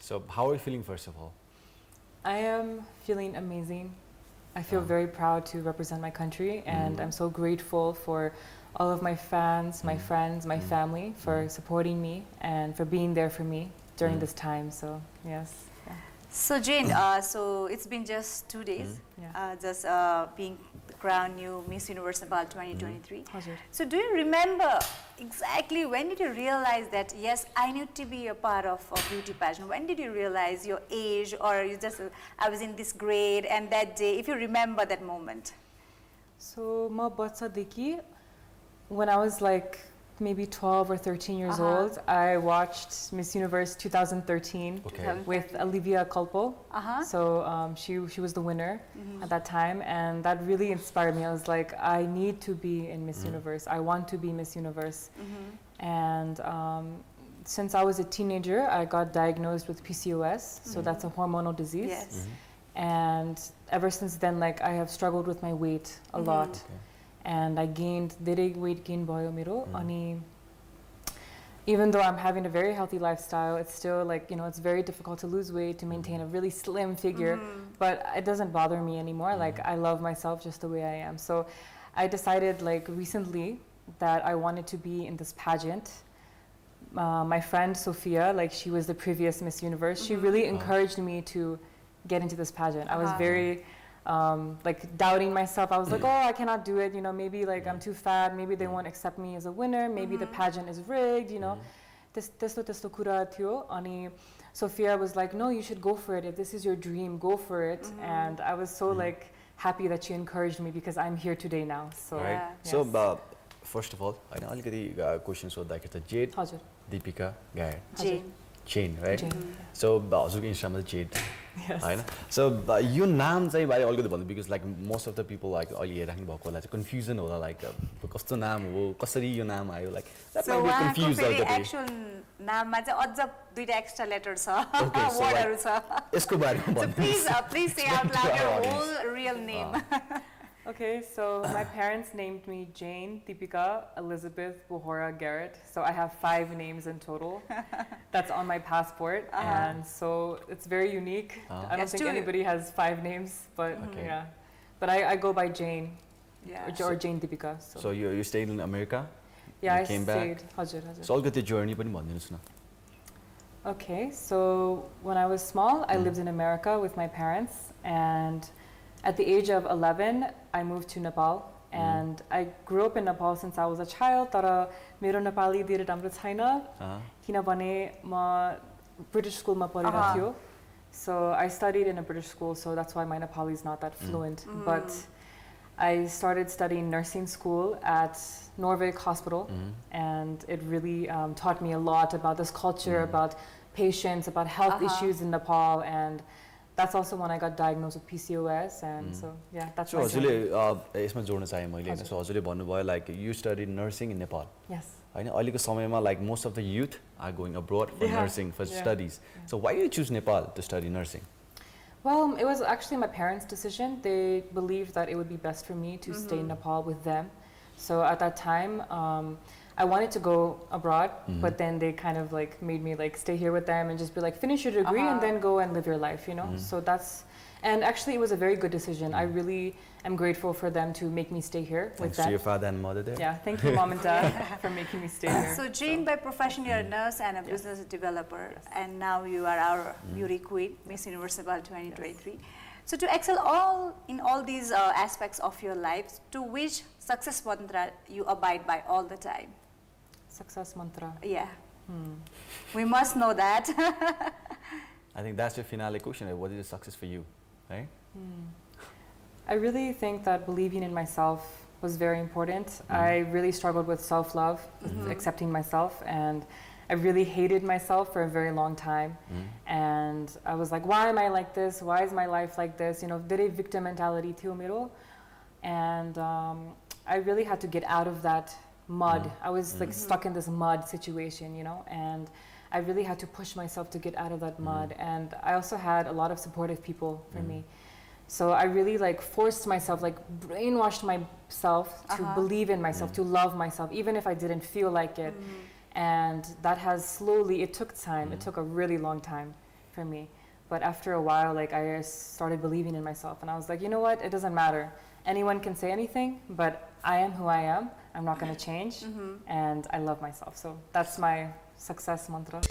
So how are you feeling first of all? I am feeling amazing. I feel very proud to represent my country, and I'm so grateful for all of my fans, my friends, my family for supporting me and for being there for me during this time. So yes. Yeah. So Jane, so it's been just 2 days, just being crowned new Miss Universe Nepal 2023. So do you remember exactly when did you realize that yes, I need to be a part of a beauty pageant? When did you realize your age, or you just I was in this grade and that day? If you remember that moment. So ma bacha dekhi, when I was like maybe 12 or 13 years old, I watched Miss Universe 2013 with Olivia Culpo. So she was the winner at that time, and that really inspired me. I was like, I need to be in Miss Universe. I want to be Miss Universe. And since I was a teenager, I got diagnosed with PCOS. So that's a hormonal disease. Yes. And ever since then, like, I have struggled with my weight a lot. And I gained weight gain भयो मेरो अनि even though I'm having a very healthy lifestyle, it's still like, you know, it's very difficult to lose weight, to maintain a really slim figure, but it doesn't bother me anymore. Like, I love myself just the way I am. So I decided like recently that I wanted to be in this pageant. My friend Sophia, like, she was the previous Miss Universe, she really encouraged me to get into this pageant. I was very like doubting myself. I was like, oh, I cannot do it, you know, maybe like I'm too fat, maybe they won't accept me as a winner, maybe the pageant is rigged, you know. Testo kura थियो अनि Sophia was like, no, you should go for it. If this is your dream, go for it. And I was so like happy that she encouraged me because I'm here today now. So right. Yes. So first of all, I know अलिकति question सोध्दाखेरि त Jade, Dipika Garrett, Jane, right? Jane. So हजुरको इन्स्टामा Jade. Yes. हैन. So यो नाम चाहिँ बारे अलिकति भन्नु, because like most of the people like अहिले हेरिराख्नु भएकोलाई चाहिँ confusion होला, like कस्तो नाम हो, कसरी यो नाम आयो, like that might be confused अलिकति. So actual नाममा चाहिँ अझ दुईटा extra letter छ, wordहरु छ. यसको बारेमा भन्नु. So please say out loud your whole real name. Okay, so my parents named me Jane Dipika Elizabeth Bohora Garrett. So I have 5 names in total. That's on my passport, and so it's very unique. I don't think anybody has 5 names, but yeah. But I go by Jane, or Jane Dipika. So you stayed in America? Yeah, you I came stayed. Back? Hazur. So अलिकति journey पनि भनिदिनुस् न. Okay, so when I was small, I lived in America with my parents, and at the age of 11, I moved to Nepal, and I grew up in Nepal since I was a child. तर मेरो नेपाली धेरै राम्रो छैन किनभने म British school मा पढेको थियो. So I studied in a British school, so that's why my Nepali is not that fluent. But I started studying nursing school at Norvik Hospital, and it really taught me a lot about this culture, about patients, about health issues in Nepal, and that's also when I got diagnosed with PCOS, and so yeah, that's so हजुरले यसमा जोड्न चाहे मैले हैन. So हजुरले भन्नुभयो like you studied nursing in Nepal. Yes. हैन, अहिलेको समयमा like most of the youth are going abroad for nursing, for studies. So why did you choose Nepal to study nursing? Well, it was actually my parents' decision. They believed that it would be best for me to stay in Nepal with them. So at that time, I wanted to go abroad, but then they kind of like made me like stay here with them and just be like, finish your degree and then go and live your life, you know? So that's, and actually it was a very good decision. I really am grateful for them to make me stay here with them. Thanks to your father and mother there. Yeah, thank you mom and dad for making me stay here. So Jane, by profession you're a nurse and a business developer, and now you are our beauty queen, Miss Universe Nepal 2023. So to excel in all these aspects of your life, to which success mantra you abide by all the time? Success mantra. Yeah. We must know that. I think that's your finale question. What is success for you, right? I really think that believing in myself was very important. I really struggled with self-love, with accepting myself, and I really hated myself for a very long time. And I was like, why am I like this? Why is my life like this? You know, very victim mentality थियो मेरो. And I really had to get out of that mud. I was like stuck in this mud situation, you know, and I really had to push myself to get out of that mud. And I also had a lot of supportive people for me. So I really like forced myself, like brainwashed myself to believe in myself, to love myself, even if I didn't feel like it. And that has slowly, it took time, it took a really long time for me. But after a while, like I started believing in myself, and I was like, you know what, it doesn't matter. Anyone can say anything, but I am who I am. I'm not going to change, and I love myself. So that's my success mantra.